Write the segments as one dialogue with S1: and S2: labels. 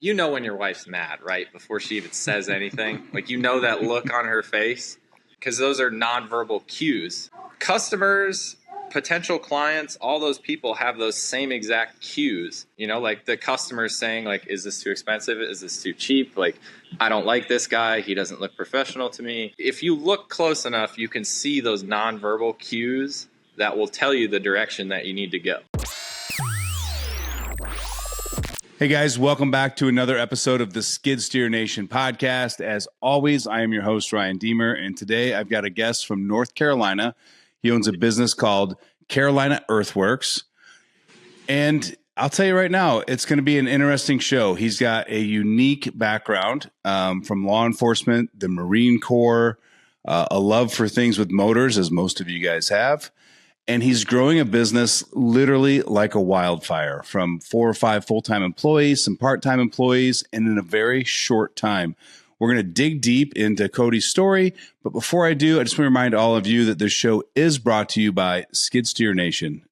S1: you know when your wife's mad, right? Before she even says anything. Like, you know that look on her face, because those are nonverbal cues. Customers, potential clients, all those people have those same exact cues. Like the customer saying, like, is this too expensive? Is this too cheap? Like, I don't like this guy. He doesn't look professional to me. If you look close enough, you can see those nonverbal cues that will tell you the direction that you need to go.
S2: Hey guys, welcome back to another episode of the Skid Steer Nation podcast. As always, I am your host, Ryan Deemer, and today I've got a guest from North Carolina. He owns a business called Carolina EarthWerx. And I'll tell you right now, it's going to be an interesting show. He's got a unique background from law enforcement, the Marine Corps, a love for things with motors, as most of you guys have. And he's growing a business literally like a wildfire, from 4 or 5 full-time employees, some part-time employees, and in a very short time. We're going to dig deep into Cody's story. But before I do, I just want to remind all of you that this show is brought to you by Skid Steer Nation.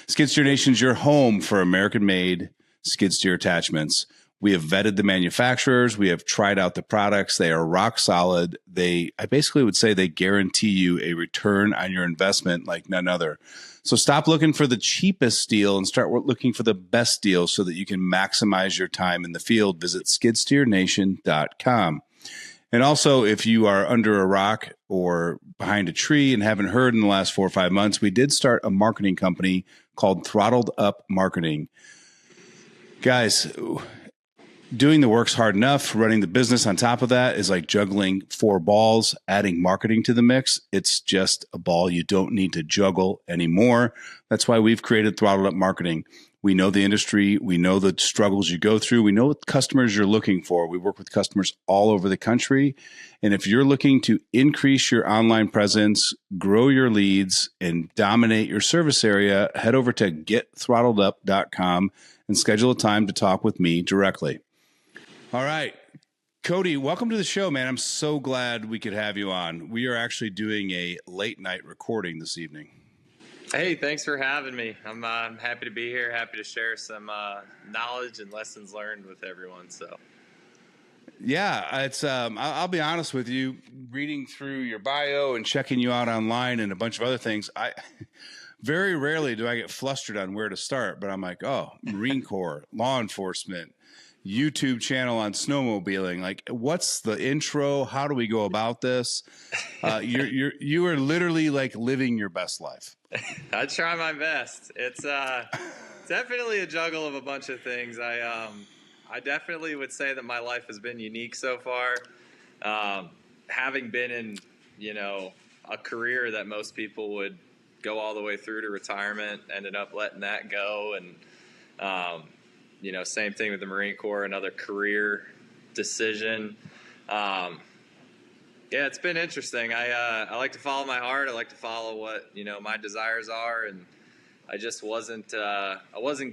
S2: Skid Steer Nation is your home for American-made skid steer attachments. We have vetted the manufacturers. We have tried out the products. They are rock solid. I basically would say they guarantee you a return on your investment like none other. So stop looking for the cheapest deal and start looking for the best deal so that you can maximize your time in the field. Visit skidsteernation.com. And also, if you are under a rock or behind a tree and haven't heard in the last 4 or 5 months, we did start a marketing company called Throttled Up Marketing. Guys, doing the work's hard enough. Running the business on top of that is like juggling 4 balls. Adding marketing to the mix, it's just a ball you don't need to juggle anymore. That's why we've created Throttled Up Marketing. We know the industry. We know the struggles you go through. We know what customers you're looking for. We work with customers all over the country. And if you're looking to increase your online presence, grow your leads, and dominate your service area, head over to getthrottledup.com and schedule a time to talk with me directly. All right. Cody, welcome to the show, man. I'm so glad we could have you on. We are actually doing a late night recording this evening.
S1: Hey, thanks for having me. I'm happy to be here. Happy to share some knowledge and lessons learned with everyone. So,
S2: yeah, it's. I'll be honest with you. Reading through your bio and checking you out online and a bunch of other things, very rarely do I get flustered on where to start. But I'm like, oh, Marine Corps, law enforcement, YouTube channel on snowmobiling. Like, what's the intro? How do we go about this? You are literally like living your best life.
S1: I try my best. It's definitely a juggle of a bunch of things. I definitely would say that my life has been unique so far. Having been in, a career that most people would go all the way through to retirement, ended up letting that go. And, same thing with the Marine Corps, another career decision. Yeah, it's been interesting. I like to follow my heart. I like to follow what, my desires are. And I just wasn't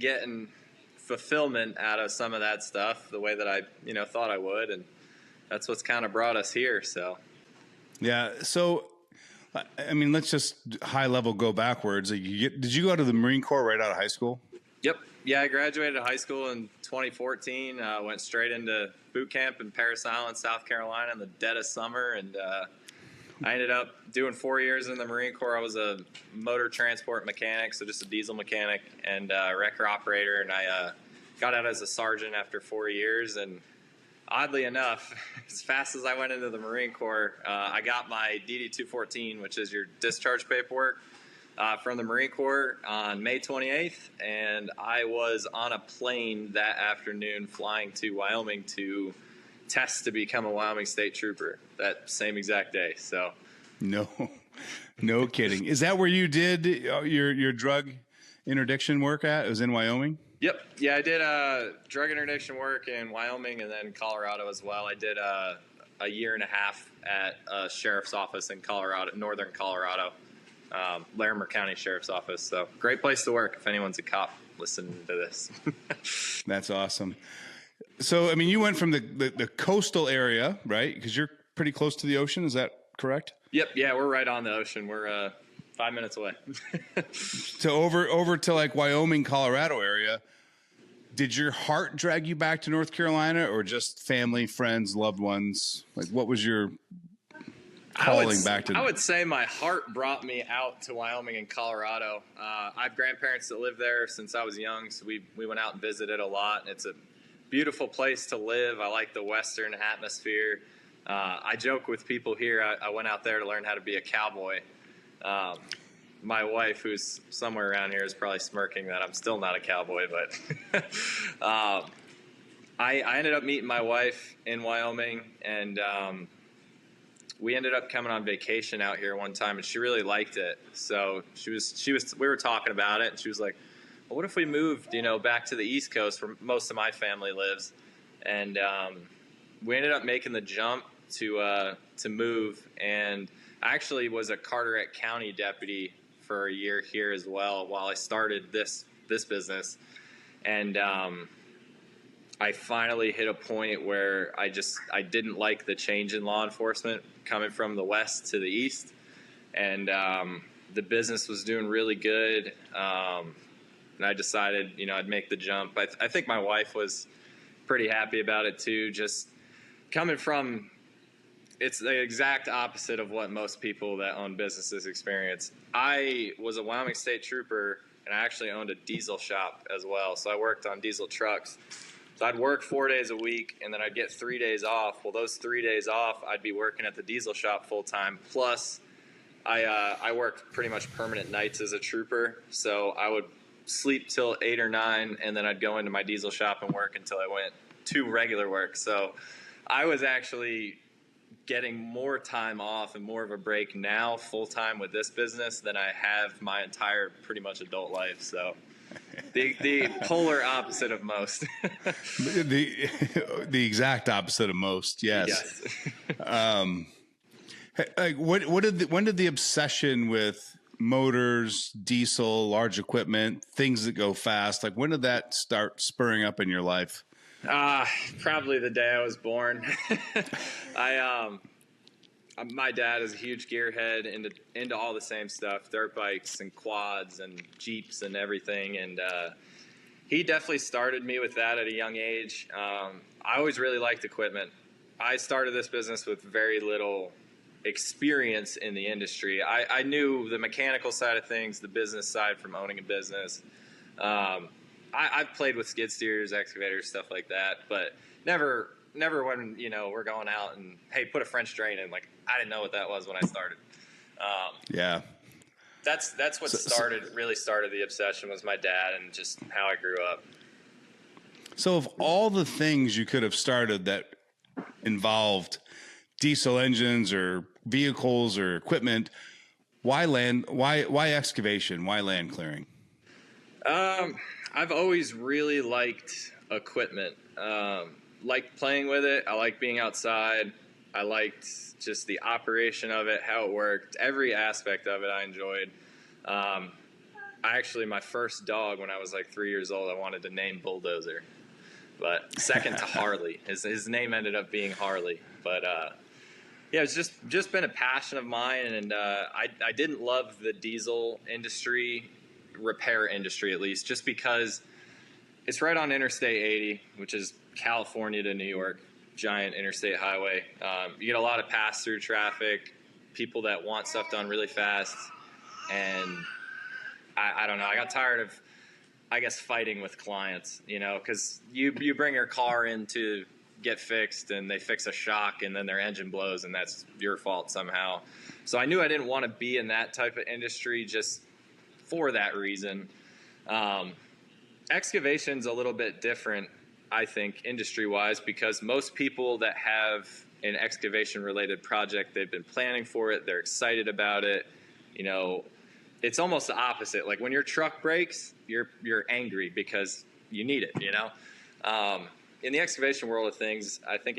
S1: getting fulfillment out of some of that stuff the way that I, thought I would. And that's what's kind of brought us here. So,
S2: yeah. So, I mean, let's just high level go backwards. Did you go to the Marine Corps right out of high school?
S1: Yep. Yeah, I graduated high school in 2014. Went straight into boot camp in Parris Island, South Carolina in the dead of summer. And I ended up doing 4 years in the Marine Corps. I was a motor transport mechanic, so just a diesel mechanic and wrecker operator. And I got out as a sergeant after 4 years. And oddly enough, as fast as I went into the Marine Corps, I got my DD-214, which is your discharge paperwork, from the Marine Corps on May 28th, and I was on a plane that afternoon flying to Wyoming to test to become a Wyoming State Trooper that same exact day. So,
S2: no kidding. Is that where you did your drug interdiction work at? It was in Wyoming?
S1: Yep. Yeah, I did drug interdiction work in Wyoming and then Colorado as well. I did a year and a half at a sheriff's office in Colorado, northern Colorado. Larimer County Sheriff's Office. So great place to work if anyone's a cop listening to this.
S2: That's awesome. So, I mean, you went from the coastal area, right? Because you're pretty close to the ocean. Is that correct?
S1: Yep. Yeah, we're right on the ocean. We're 5 minutes away.
S2: So over to like Wyoming, Colorado area. Did your heart drag you back to North Carolina, or just family, friends, loved ones? Like, what was your calling back to?
S1: I would say my heart brought me out to Wyoming and Colorado. I have grandparents that live there since I was young, so we went out and visited a lot. It's a beautiful place to live. I like the Western atmosphere. I joke with people here, I went out there to learn how to be a cowboy. My wife, who's somewhere around here, is probably smirking that I'm still not a cowboy, but I ended up meeting my wife in Wyoming, and we ended up coming on vacation out here one time, and she really liked it. So we were talking about it, and she was like, well, what if we moved, back to the East Coast where most of my family lives? And we ended up making the jump to move, and I actually was a Carteret County deputy for a year here as well while I started this business. And I finally hit a point where I didn't like the change in law enforcement coming from the West to the East. And the business was doing really good. And I decided, I'd make the jump. I think my wife was pretty happy about it too. Just coming from, it's the exact opposite of what most people that own businesses experience. I was a Wyoming State Trooper, and I actually owned a diesel shop as well. So I worked on diesel trucks. So I'd work 4 days a week, and then I'd get 3 days off. Well, those 3 days off, I'd be working at the diesel shop full time. Plus, I worked pretty much permanent nights as a trooper. So I would sleep till 8 or 9, and then I'd go into my diesel shop and work until I went to regular work. So I was actually getting more time off and more of a break now full time with this business than I have my entire pretty much adult life. So the polar opposite of most.
S2: the exact opposite of most. Yes. Like when did the obsession with motors, diesel, large equipment, things that go fast, like when did that start spurring up in your life?
S1: Probably the day I was born. My dad is a huge gearhead into all the same stuff, dirt bikes and quads and Jeeps and everything. And he definitely started me with that at a young age. I always really liked equipment. I started this business with very little experience in the industry. I knew the mechanical side of things, the business side from owning a business. I've played with skid steers, excavators, stuff like that, but never when, we're going out and, hey, put a French drain in. Like, I didn't know what that was when I started.
S2: Yeah.
S1: That's what really started the obsession was my dad and just how I grew up.
S2: So of all the things you could have started that involved diesel engines or vehicles or equipment, why excavation? Why land clearing?
S1: I've always really liked equipment. Liked playing with it. I liked being outside. I liked just the operation of it, how it worked. Every aspect of it I enjoyed. My first dog when I was like 3 years old, I wanted to name Bulldozer. But second to Harley. His name ended up being Harley. But it's just been a passion of mine. And I didn't love the diesel industry, repair industry at least, just because it's right on Interstate 80, which is California to New York, giant interstate highway. You get a lot of pass-through traffic, people that want stuff done really fast. And I don't know, I got tired of, I guess, fighting with clients, because you bring your car in to get fixed and they fix a shock and then their engine blows and that's your fault somehow. So I knew I didn't want to be in that type of industry just for that reason. Excavation's a little bit different, I think, industry-wise, because most people that have an excavation-related project, they've been planning for it, they're excited about it. It's almost the opposite. Like when your truck breaks, you're angry because you need it. In the excavation world of things, I think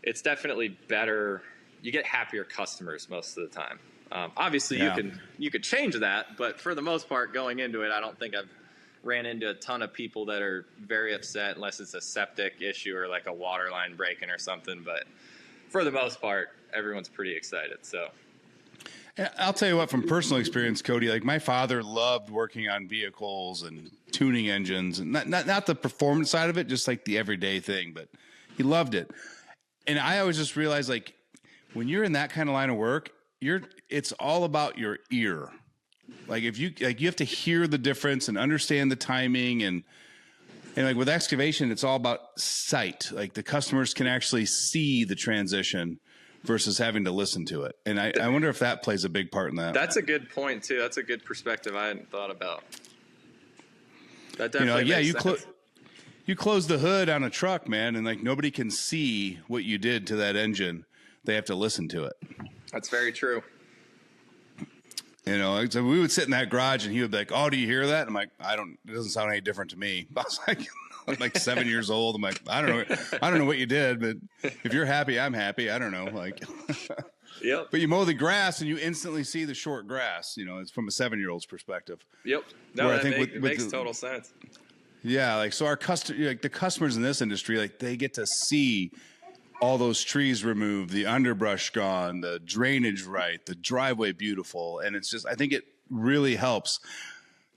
S1: it's definitely better. You get happier customers most of the time. Obviously, you could change that, but for the most part, going into it, I don't think I've ran into a ton of people that are very upset unless it's a septic issue or like a water line breaking or something. But for the most part, everyone's pretty excited. So
S2: I'll tell you what, from personal experience, Cody, like my father loved working on vehicles and tuning engines, and not the performance side of it, just like the everyday thing. But he loved it. And I always just realized, like, when you're in that kind of line of work, it's all about your ear. Like, if you have to hear the difference and understand the timing, and like with excavation, it's all about sight. Like, the customers can actually see the transition versus having to listen to it. And I wonder if that plays a big part in that.
S1: That's a good point too. That's a good perspective I hadn't thought about. That definitely makes sense.
S2: You close the hood on a truck, man, and like nobody can see what you did to that engine. They have to listen to it.
S1: That's very true.
S2: You know, so we would sit in that garage and he would be like, "Oh, do you hear that?" I'm like, it doesn't sound any different to me. I was like, I'm like 7 years old. I'm like, I don't know what you did, but if you're happy, I'm happy. I don't know. Like,
S1: yep.
S2: But you mow the grass and you instantly see the short grass. You know, it's from a 7-year-old's perspective.
S1: Yep. No, that makes total sense.
S2: Yeah, like, so the customers in this industry, like, they get to see all those trees removed, the underbrush gone, the drainage right, the driveway beautiful, and it's just, I think it really helps.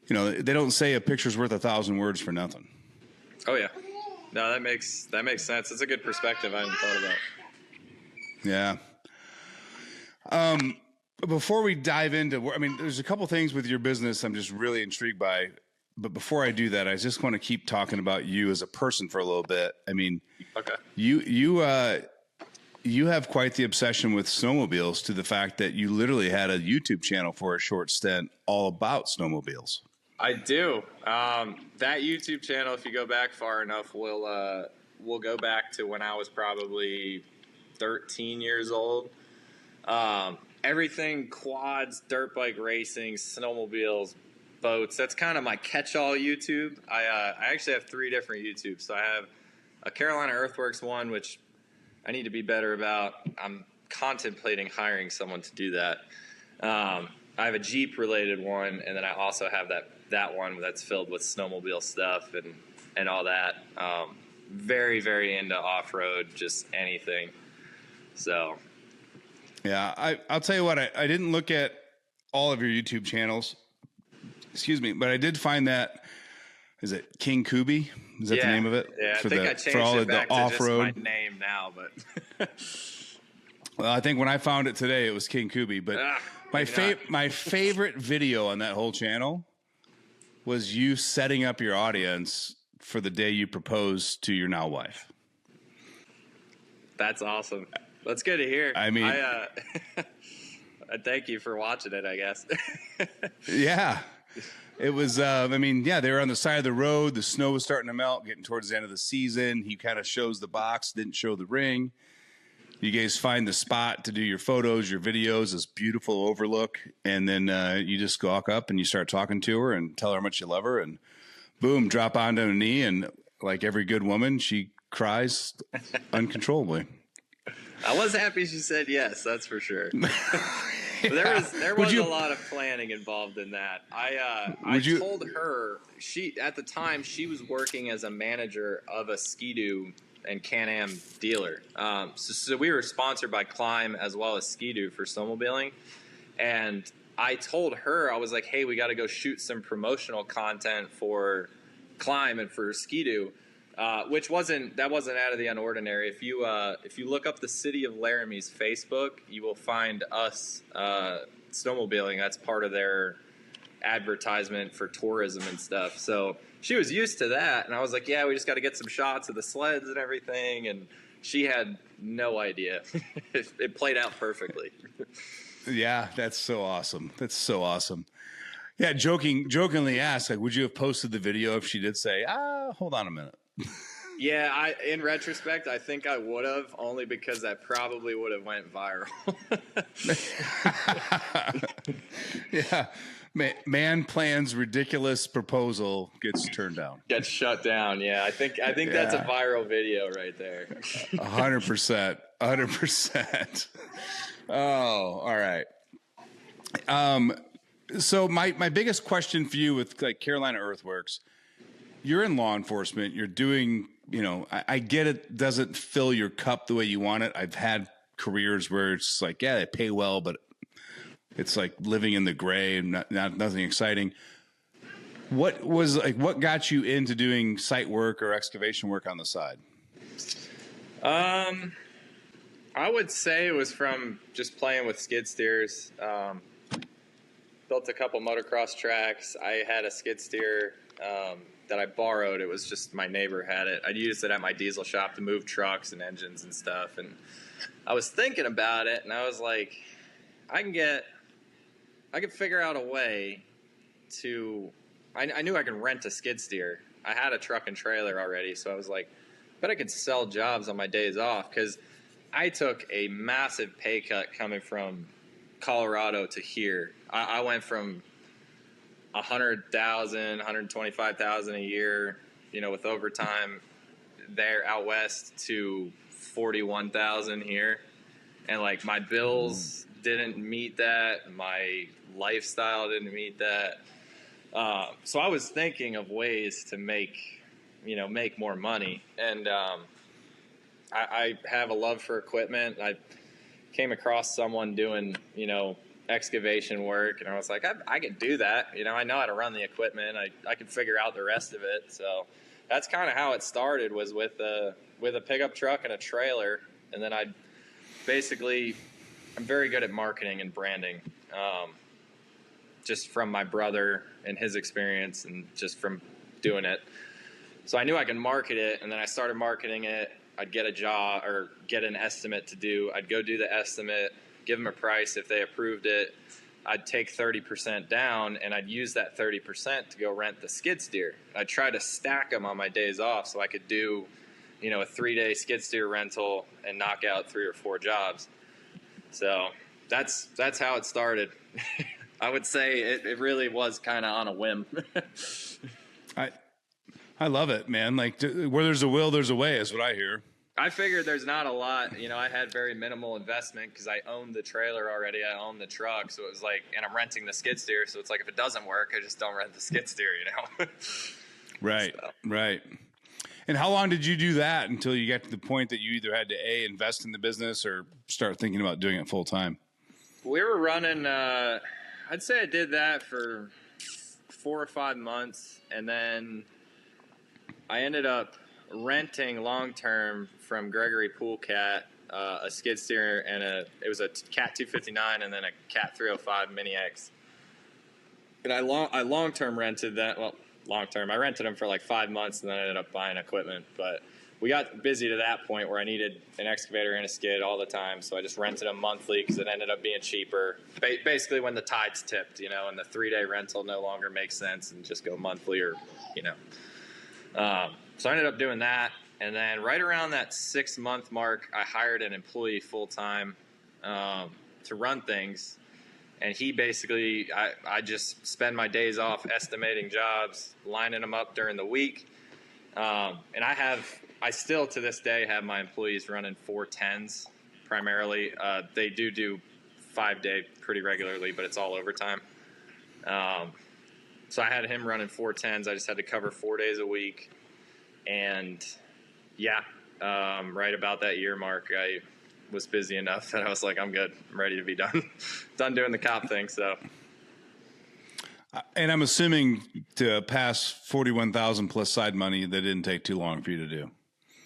S2: You know, they don't say a picture's worth 1,000 words for nothing.
S1: Oh yeah, no, that makes sense. It's a good perspective I hadn't thought about.
S2: Yeah. Before we dive into, I mean, there's a couple things with your business I'm just really intrigued by. But before I do that, I just want to keep talking about you as a person for a little bit. I mean,
S1: okay,
S2: you have quite the obsession with snowmobiles, to the fact that you literally had a YouTube channel for a short stint all about snowmobiles.
S1: I do. That YouTube channel, if you go back far enough, will go back to when I was probably 13 years old. Everything quads, dirt bike racing, snowmobiles, boats. That's kind of my catch-all YouTube. I actually have 3 different YouTubes. So I have a Carolina EarthWerx one, which I need to be better about. I'm contemplating hiring someone to do that. I have a Jeep-related one, and then I also have that one that's filled with snowmobile stuff and all that. Very, very into off-road, just anything. So,
S2: yeah, I'll tell you what, I didn't look at all of your YouTube channels. Excuse me, but I did find that, is it King Kubi? Is that the name of it?
S1: Yeah, I think I changed it back to off-road. Just my name now, but
S2: well, I think when I found it today, it was King Kubi. But my favorite video on that whole channel was you setting up your audience for the day you proposed to your now wife.
S1: That's awesome. That's good to hear.
S2: I mean,
S1: thank you for watching it, I guess.
S2: Yeah. It was, I mean, yeah, they were on the side of the road. The snow was starting to melt, getting towards the end of the season. He kind of shows the box, didn't show the ring. You guys find the spot to do your photos, your videos, this beautiful overlook. And then you just walk up and you start talking to her and tell her how much you love her. And boom, drop onto a knee. And like every good woman, she cries uncontrollably.
S1: I was happy she said yes, that's for sure. There was a lot of planning involved in that. I told her, at the time she was working as a manager of a Ski-Doo and Can-Am dealer. So we were sponsored by Climb as well as Ski-Doo for snowmobiling. And I told her, I was like, hey, we got to go shoot some promotional content for Climb and for Ski-Doo. Which wasn't out of the unordinary. If you look up the City of Laramie's Facebook, you will find us snowmobiling. That's part of their advertisement for tourism and stuff. So she was used to that, and I was like, yeah, we just got to get some shots of the sleds and everything. And she had no idea. It played out perfectly.
S2: Yeah, that's so awesome. That's so awesome. Yeah, jokingly asked, like, would you have posted the video if she did say, hold on a minute?
S1: Yeah, in retrospect, I think I would have, only because that probably would have went viral.
S2: Yeah, man plans ridiculous proposal, gets turned down.
S1: Gets shut down. Yeah, I think that's a viral video right there.
S2: 100%. 100%. Oh, all right. So my biggest question for you with like Carolina EarthWerx, you're in law enforcement, you're doing, you know, I get it doesn't fill your cup the way you want it. I've had careers where it's like, yeah, they pay well, but it's like living in the gray and nothing exciting. What got you into doing site work or excavation work on the side?
S1: I would say it was from just playing with skid steers. Built a couple motocross tracks. I had a skid steer that I borrowed. It was just my neighbor had it. I'd used it at my diesel shop to move trucks and engines and stuff. And I was thinking about it, and I was like, I could figure out a way to. I knew I could rent a skid steer. I had a truck and trailer already, so I was like, but I could sell jobs on my days off, because I took a massive pay cut coming from Colorado to here. I went from 100,000, 125,000 a year, with overtime there out west, to 41,000 here. And like, my bills didn't meet that. My lifestyle didn't meet that. So I was thinking of ways to make more money. And I have a love for equipment. I came across someone doing, excavation work, and I was like, I could do that. I know how to run the equipment. I could figure out the rest of it. So that's kind of how it started, was with a pickup truck and a trailer. And then I'm very good at marketing and branding, just from my brother and his experience, and just from doing it. So I knew I could market it, and then I started marketing it. I'd get a job or get an estimate to do. I'd go do the estimate, give them a price. If they approved it, I'd take 30% down, and I'd use that 30% to go rent the skid steer. I'd try to stack them on my days off so I could do, a 3-day skid steer rental and knock out 3 or 4 jobs. So that's how it started. I would say it really was kind of on a whim.
S2: I love it, man. Like, where there's a will, there's a way, is what I hear.
S1: I figured there's not a lot. I had very minimal investment because I owned the trailer already. I owned the truck. So it was like, and I'm renting the skid steer. So it's like, if it doesn't work, I just don't rent the skid steer,
S2: Right, so. Right. And how long did you do that until you got to the point that you either had to invest in the business or start thinking about doing it full time?
S1: We were running, I'd say I did that for 4 or 5 months. And then I ended up renting long-term from Gregory Pool Cat, a skid steer, and it was a Cat 259 and then a Cat 305 Mini X. And I long-term rented that. Well, long-term. I rented them for like 5 months, and then I ended up buying equipment. But we got busy to that point where I needed an excavator and a skid all the time, so I just rented them monthly because it ended up being cheaper. Basically, when the tides tipped, and the 3-day rental no longer makes sense, and just go monthly or. So I ended up doing that, and then right around that 6-month mark, I hired an employee full-time to run things, and he basically, I just spend my days off estimating jobs, lining them up during the week, and I still to this day have my employees running 410s primarily. They do 5-day pretty regularly, but it's all overtime. So I had him running 410s. I just had to cover 4 days a week. And right about that year mark, I was busy enough that I was like, I'm good. I'm ready to be done doing the cop thing. So,
S2: and I'm assuming to pass 41,000 plus side money, that didn't take too long for you to do.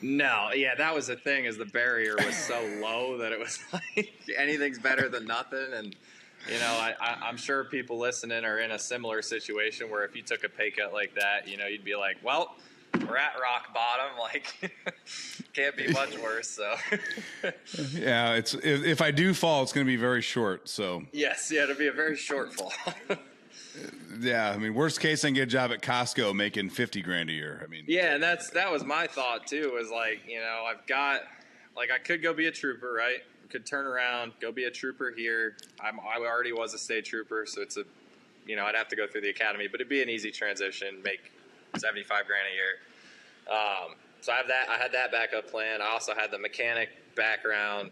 S1: No, yeah, that was the thing, is the barrier was so low that it was like anything's better than nothing. And I'm sure people listening are in a similar situation where if you took a pay cut like that, you'd be like, well, we're at rock bottom. Like, can't be much worse. So,
S2: yeah, if I do fall, it's going to be very short. So,
S1: yes, yeah, it'll be a very short fall.
S2: Yeah, I mean, worst case, I can get a job at Costco making $50,000 a year. I mean,
S1: yeah, and that was my thought too. Was like, I've got, like, I could go be a trooper, right? Could turn around, go be a trooper here. I already was a state trooper, so it's I'd have to go through the academy, but it'd be an easy transition, make $75,000 a year. So I had that backup plan. I also had the mechanic background,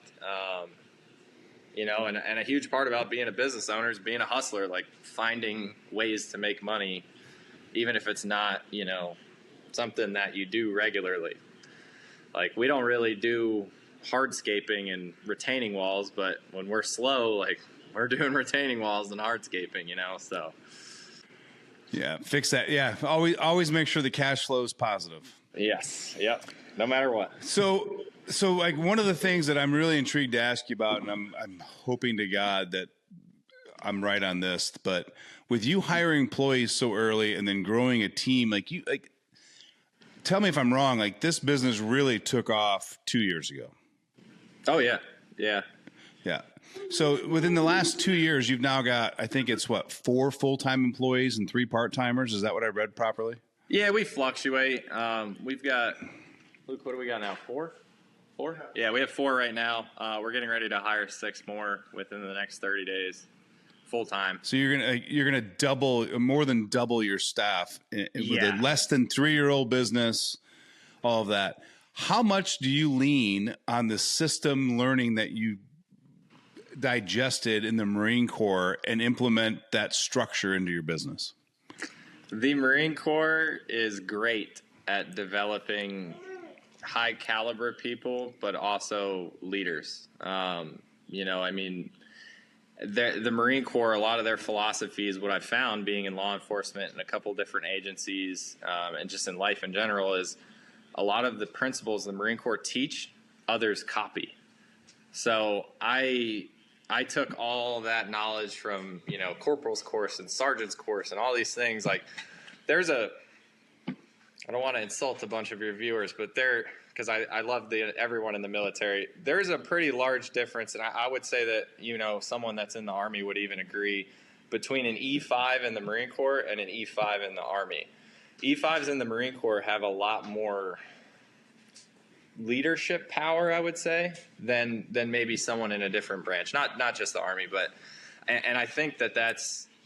S1: and a huge part about being a business owner is being a hustler, like finding ways to make money, even if it's not, something that you do regularly. Like, we don't really do hardscaping and retaining walls, but when we're slow, like, we're doing retaining walls and hardscaping, so.
S2: Yeah, fix that. Yeah, always make sure the cash flow is positive.
S1: Yes. Yep. No matter what.
S2: So like one of the things that I'm really intrigued to ask you about, and I'm hoping to God that I'm right on this, but with you hiring employees so early and then growing a team, tell me if I'm wrong, like this business really took off 2 years ago.
S1: Oh yeah. Yeah.
S2: Yeah. So within the last 2 years, you've now got, I think it's 4 full-time employees and 3 part-timers. Is that what I read properly?
S1: Yeah, we fluctuate. We've got, Luke, what do we got now? 4? Yeah, we have 4 right now. We're getting ready to hire 6 more within the next 30 days, full time.
S2: So you're gonna more than double your staff with a less than 3-year-old business, all of that. How much do you lean on the system learning that you digested in the Marine Corps and implement that structure into your business?
S1: The Marine Corps is great at developing high caliber people, but also leaders. The Marine Corps, a lot of their philosophies, what I've found being in law enforcement and a couple different agencies, and just in life in general, is a lot of the principles the Marine Corps teach, others copy. So I took all that knowledge from, corporal's course and sergeant's course and all these things. Like I don't want to insult a bunch of your viewers, but because I love everyone in the military, there's a pretty large difference. And I would say that, someone that's in the Army would even agree, between an E5 in the Marine Corps and an E5 in the Army. E5s in the Marine Corps have a lot more leadership power, I would say, than maybe someone in a different branch. Not just the Army, but and I think that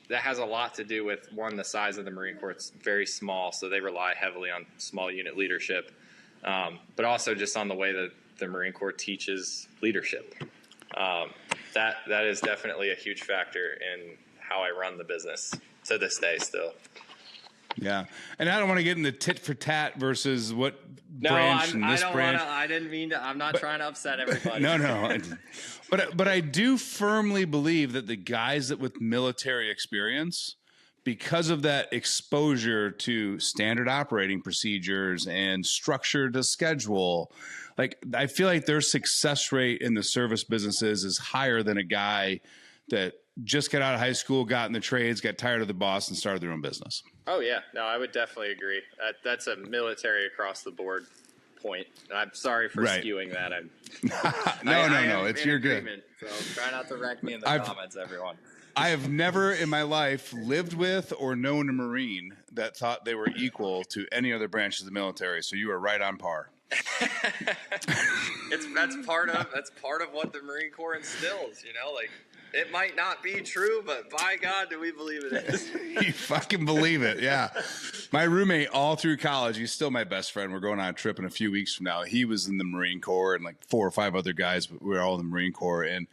S1: has a lot to do with, one, the size of the Marine Corps. It's very small, so they rely heavily on small unit leadership, but also just on the way that the Marine Corps teaches leadership. That is definitely a huge factor in how I run the business to this day still.
S2: Yeah, and I don't want to get into tit for tat versus what branch and this branch.
S1: I didn't mean to. I'm not trying to upset everybody.
S2: No. But I do firmly believe that the guys that with military experience, because of that exposure to standard operating procedures and structure to schedule, I feel like their success rate in the service businesses is higher than a guy that just got out of high school, got in the trades, got tired of the boss, and started their own business.
S1: Oh, yeah. No, I would definitely agree. That's a military across the board point. I'm sorry for skewing that.
S2: No. It's your good.
S1: So try not to wreck me in the comments, everyone.
S2: I have never in my life lived with or known a Marine that thought they were equal to any other branch of the military. So you are right on par.
S1: That's part of what the Marine Corps instills, it might not be true, but by God, do we believe it is.
S2: You fucking believe it, yeah. My roommate all through college, he's still my best friend. We're going on a trip in a few weeks from now. He was in the Marine Corps, and 4 or 5 other guys, but we were all in the Marine Corps. And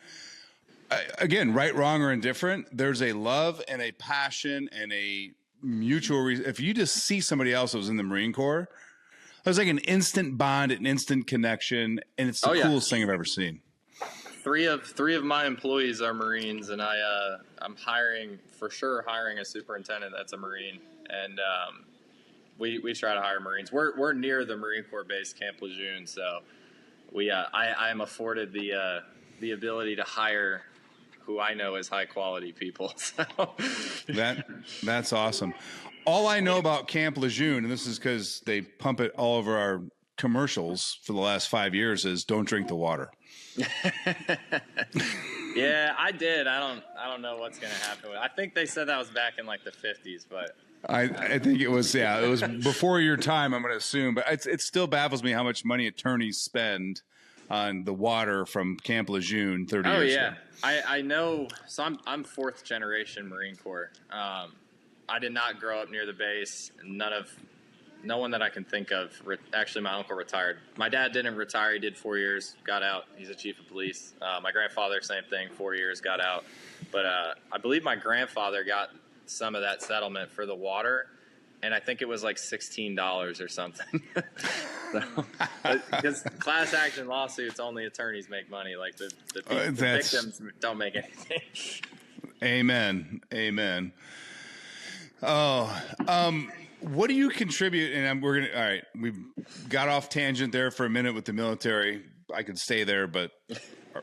S2: again, right, wrong, or indifferent, there's a love and a passion and a mutual reason. If you just see somebody else that was in the Marine Corps, there's like an instant bond, an instant connection, and it's the coolest thing I've ever seen.
S1: Three of my employees are Marines, and I'm hiring a superintendent that's a Marine, and we try to hire Marines. We're near the Marine Corps base, Camp Lejeune, so I am afforded the ability to hire who I know is high quality people. So.
S2: That's awesome. All I know about Camp Lejeune, and this is because they pump it all over our commercials for the last 5 years, is don't drink the water.
S1: Yeah, I did. I don't know what's going to happen. I think they said that was back in the 50s, but
S2: I think it was before your time, I'm going to assume, but it still baffles me how much money attorneys spend on the water from Camp Lejeune 30 years ago.
S1: I know. So I'm 4th generation Marine Corps. I did not grow up near the base. No one that I can think of. Actually, my uncle retired. My dad didn't retire. He did 4 years, got out. He's a chief of police. My grandfather, same thing, 4 years, got out. But I believe my grandfather got some of that settlement for the water, and I think it was $16 or something. Because class action lawsuits, only attorneys make money. The victims don't make anything.
S2: Amen. What do you contribute? And we're gonna. All right, we got off tangent there for a minute with the military. I could stay there, but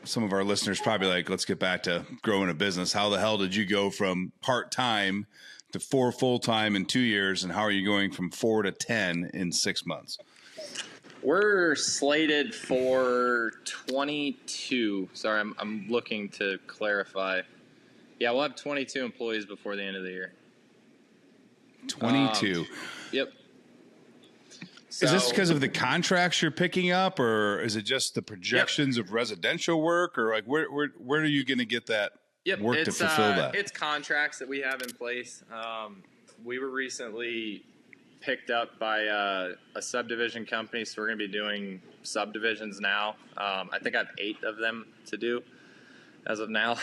S2: some of our listeners probably like, let's get back to growing a business. How the hell did you go from part-time to 4 full-time in 2 years, and how are you going from 4 to 10 in 6 months?
S1: We're slated for 22. Sorry, I'm looking to clarify. Yeah, we'll have 22 employees before the end of the year.
S2: 22.
S1: Yep.
S2: So, is this because of the contracts you're picking up, or is it just the projections of residential work, or like where are you going to get that work to fulfill that?
S1: It's contracts that we have in place. We were recently picked up by a subdivision company, so we're going to be doing subdivisions now. I think I have 8 of them to do as of now.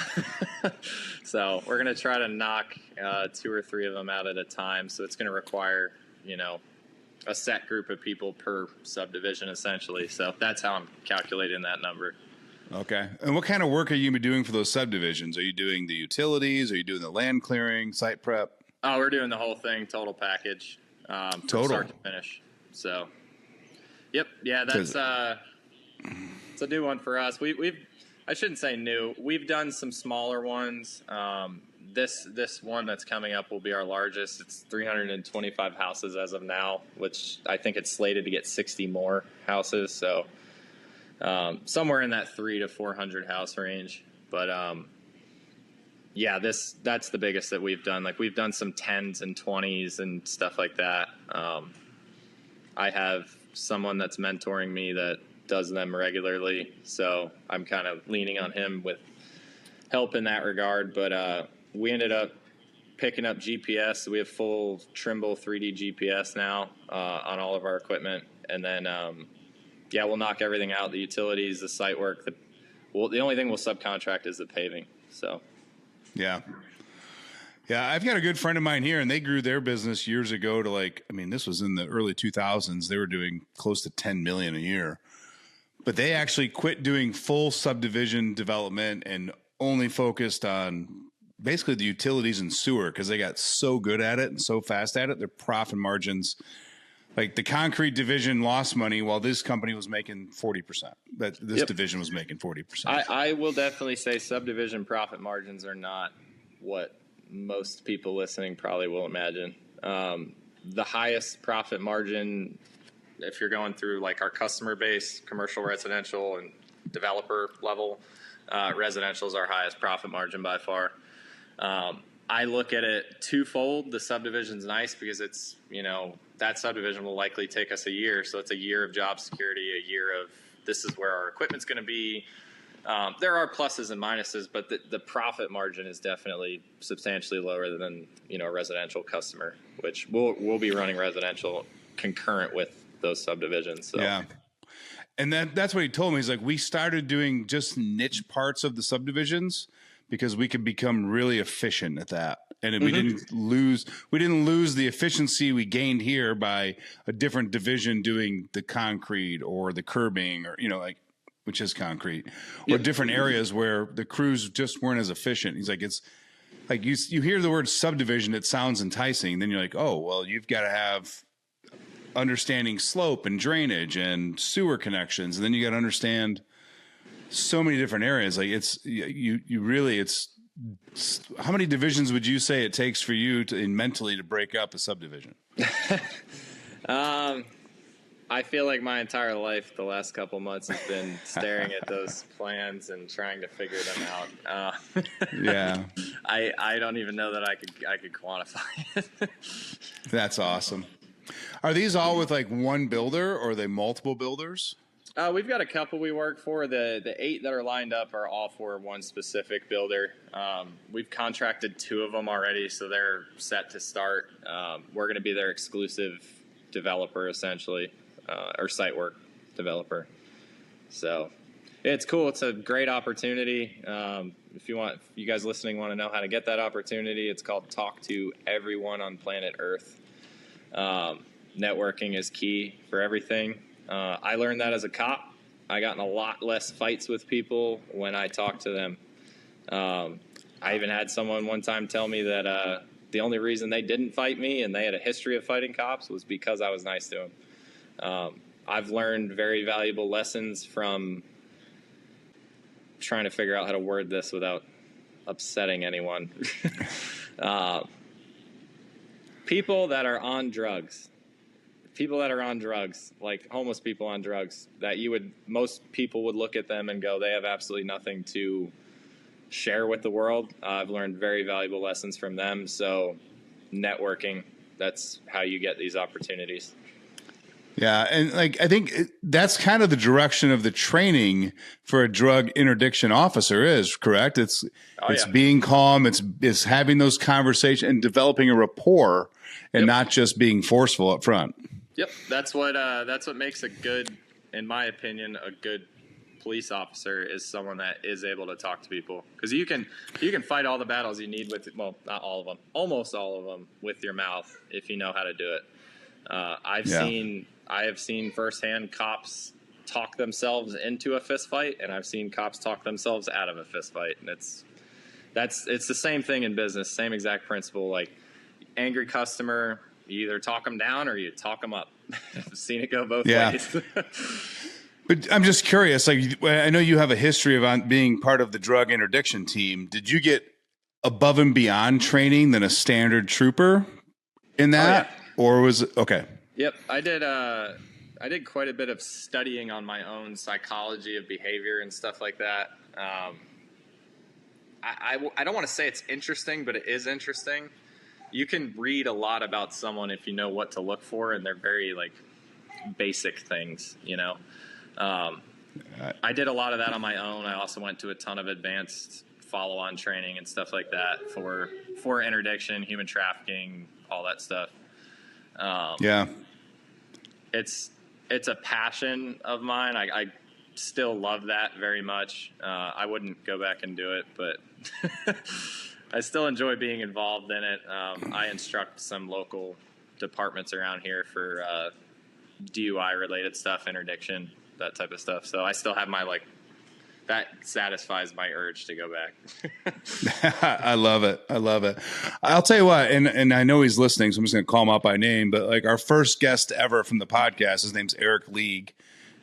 S1: So we're going to try to knock 2 or 3 of them out at a time. So it's going to require, a set group of people per subdivision, essentially. So that's how I'm calculating that number.
S2: Okay. And what kind of work are you going to be doing for those subdivisions? Are you doing the utilities? Are you doing the land clearing, site prep?
S1: Oh, we're doing the whole thing, total package, from start to finish. So, yep. Yeah, that's it's a new one for us. I shouldn't say new. We've done some smaller ones. This one that's coming up will be our largest. It's 325 houses as of now, which I think it's slated to get 60 more houses. So somewhere in that 300 to 400 house range. But yeah, that's the biggest that we've done. Like we've done some 10s and 20s and stuff like that. I have someone that's mentoring me that does them regularly, so I'm kind of leaning on him with help in that regard. But we ended up picking up GPS. So we have full Trimble 3D GPS now on all of our equipment. And then, we'll knock everything out, the utilities, the site work. The only thing we'll subcontract is the paving. So,
S2: yeah. Yeah, I've got a good friend of mine here, and they grew their business years ago to this was in the early 2000s. They were doing close to $10 million a year. But they actually quit doing full subdivision development and only focused on basically the utilities and sewer because they got so good at it and so fast at it. Their profit margins, like the concrete division lost money while this company was making 40%. That this division was making 40%.
S1: I will definitely say subdivision profit margins are not what most people listening probably will imagine. The highest profit margin, if you're going through like our customer base, commercial, residential, and developer level, residential is our highest profit margin by far. I look at it twofold. The subdivision's nice because it's, that subdivision will likely take us a year. So it's a year of job security, a year of this is where our equipment's going to be. There are pluses and minuses, but the profit margin is definitely substantially lower than, a residential customer, which we'll be running residential concurrent with those subdivisions. So. Yeah.
S2: And that's what he told me. He's like, we started doing just niche parts of the subdivisions because we could become really efficient at that. And we didn't lose the efficiency we gained here by a different division doing the concrete or the curbing or, which is concrete, or different areas where the crews just weren't as efficient. He's like, it's like you hear the word subdivision, it sounds enticing. Then you're like, oh, well, you've got to have understanding slope and drainage and sewer connections. And then you got to understand so many different areas. Like it's how many divisions would you say it takes for you mentally to break up a subdivision?
S1: I feel like my entire life, the last couple months, has been staring at those plans and trying to figure them out.
S2: Yeah,
S1: I don't even know that I could quantify it.
S2: That's awesome. Are these all with like one builder, or are they multiple builders?
S1: We've got a couple we work for. The 8 that are lined up are all for one specific builder. We've contracted 2 of them already, so they're set to start. We're going to be their exclusive developer, essentially, or site work developer. So it's cool. It's a great opportunity. If you guys listening want to know how to get that opportunity, it's called Talk to Everyone on Planet Earth. Networking is key for everything. I learned that as a cop. I got in a lot less fights with people when I talked to them. I even had someone one time tell me that the only reason they didn't fight me and they had a history of fighting cops was because I was nice to them. I've learned very valuable lessons from trying to figure out how to word this without upsetting anyone. People that are on drugs, like homeless people on drugs, that most people would look at them and go, they have absolutely nothing to share with the world. I've learned very valuable lessons from them. So networking, that's how you get these opportunities.
S2: Yeah. And like, I think that's kind of the direction of the training for a drug interdiction officer is, correct? It's being calm. It's having those conversations and developing a rapport and not just being forceful up front.
S1: Yep. That's what makes in my opinion, a good police officer is someone that is able to talk to people, because you can fight all the battles you need with, well, not all of them, almost all of them, with your mouth if you know how to do it. I have seen firsthand cops talk themselves into a fist fight, and I've seen cops talk themselves out of a fist fight. And it's the same thing in business, same exact principle. Like, angry customer, you either talk them down or you talk them up. I've seen it go both ways.
S2: But I'm just curious, like, I know you have a history of being part of the drug interdiction team. Did you get above and beyond training than a standard trooper in that? Or was it okay?
S1: Yep. I did quite a bit of studying on my own, psychology of behavior and stuff like that. I don't want to say it's interesting, but it is interesting. You can read a lot about someone if you know what to look for, and they're very, like, basic things, you know. I did a lot of that on my own. I also went to a ton of advanced follow-on training and stuff like that for interdiction, human trafficking, all that stuff. It's a passion of mine. I still love that very much. I wouldn't go back and do it, but I still enjoy being involved in it. I instruct some local departments around here for DUI related stuff, interdiction, that type of stuff. So I still have that satisfies my urge to go back.
S2: I love it. I'll tell you what, and I know he's listening, so I'm just going to call him out by name, but like our first guest ever from the podcast, his name's Eric League.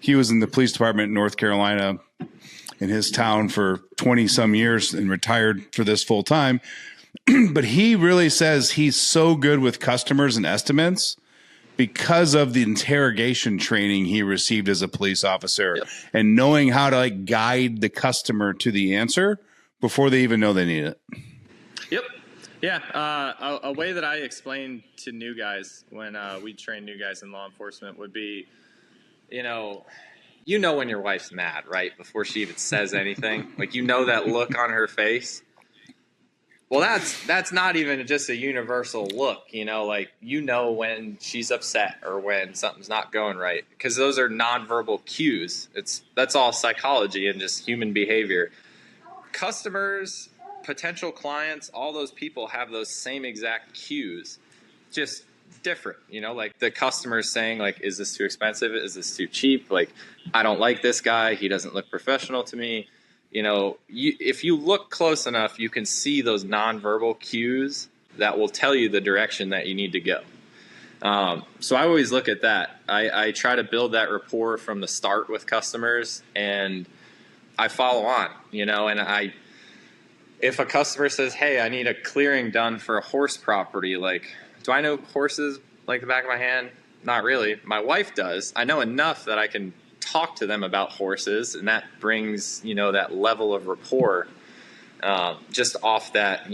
S2: He was in the police department in North Carolina in his town for 20 some years and retired for this full time. But he really says he's so good with customers and estimates because of the interrogation training he received as a police officer and knowing how to like guide the customer to the answer before they even know they need it. Yep.
S1: Yeah. A way that I explain to new guys when we train new guys in law enforcement would be, you know when your wife's mad, right? Before she even says anything, like, you know that look on her face. Well, that's not even just a universal look, like, when she's upset or when something's not going right, because those are nonverbal cues. That's all psychology and just human behavior. Customers, potential clients, all those people have those same exact cues, just different, like the customer's saying, like, is this too expensive? Is this too cheap? Like, I don't like this guy. He doesn't look professional to me. If you look close enough, you can see those nonverbal cues that will tell you the direction that you need to go. So I always look at that. I try to build that rapport from the start with customers, and I follow on, and if a customer says, hey, I need a clearing done for a horse property, like, do I know horses like the back of my hand? Not really. My wife does. I know enough that I can talk to them about horses, and that brings that level of rapport just off that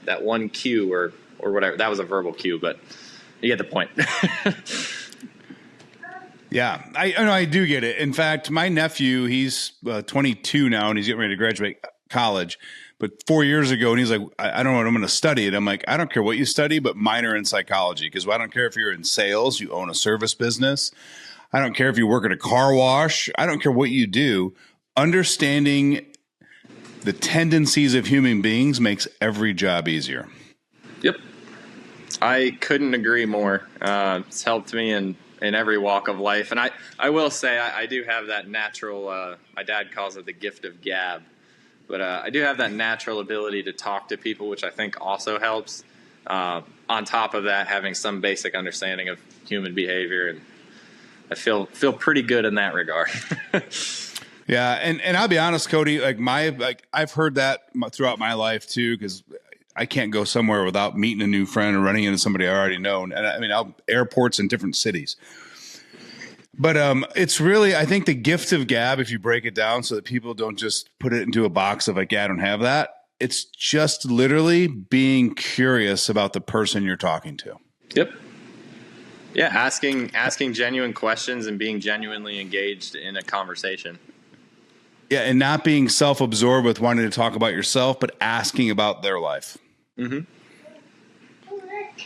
S1: that one cue or whatever. That was a verbal cue, but you get the point.
S2: Yeah, I do get it. In fact, my nephew, he's 22 now, and he's getting ready to graduate college. But 4 years ago, and he's like, I don't know what I'm going to study. And I'm like, I don't care what you study, but minor in psychology, because I don't care if you're in sales, you own a service business. I don't care if you work at a car wash. I don't care what you do. Understanding the tendencies of human beings makes every job easier.
S1: Yep. I couldn't agree more. It's helped me in every walk of life. And I will say I do have that natural, my dad calls it the gift of gab. But I do have that natural ability to talk to people, which I think also helps. on top of that, having some basic understanding of human behavior, and I feel pretty good in that regard.
S2: Yeah, and I'll be honest, Cody. I've heard that throughout my life too, because I can't go somewhere without meeting a new friend or running into somebody I already know. And I mean, airports in different cities. But it's really, I think, the gift of gab, if you break it down, so that people don't just put it into a box of like, yeah, I don't have that. It's just literally being curious about the person you're talking to.
S1: Yep. Yeah, asking genuine questions and being genuinely engaged in a conversation.
S2: Yeah, and not being self-absorbed with wanting to talk about yourself, but asking about their life. Mm-hmm.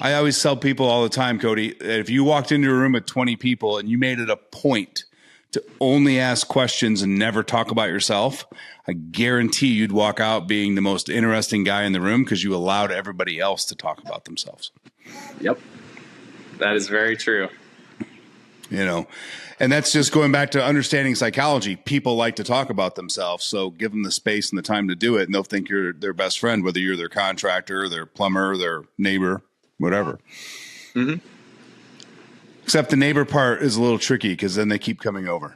S2: I always tell people all the time, Cody, that if you walked into a room with 20 people and you made it a point to only ask questions and never talk about yourself, I guarantee you'd walk out being the most interesting guy in the room because you allowed everybody else to talk about themselves.
S1: Yep. That is very true.
S2: You know, and that's just going back to understanding psychology. People like to talk about themselves, so give them the space and the time to do it, and they'll think you're their best friend, whether you're their contractor, their plumber, their neighbor, whatever. Mm-hmm. Except the neighbor part is a little tricky because then they keep coming over.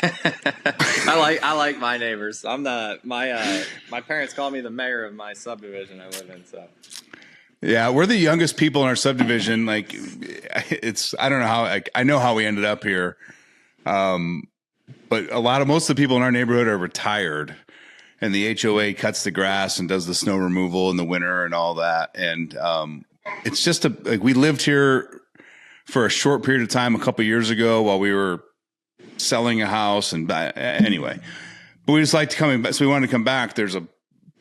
S1: I like my neighbors. I'm my parents call me the mayor of my subdivision I live in. So.
S2: Yeah, we're the youngest people in our subdivision. Like, I don't know how, I know how we ended up here. But most of the people in our neighborhood are retired, and the HOA cuts the grass and does the snow removal in the winter and all that. And, it's just we lived here for a short period of time a couple of years ago while we were selling a house. And anyway, but we just liked coming back. So we wanted to come back. There's a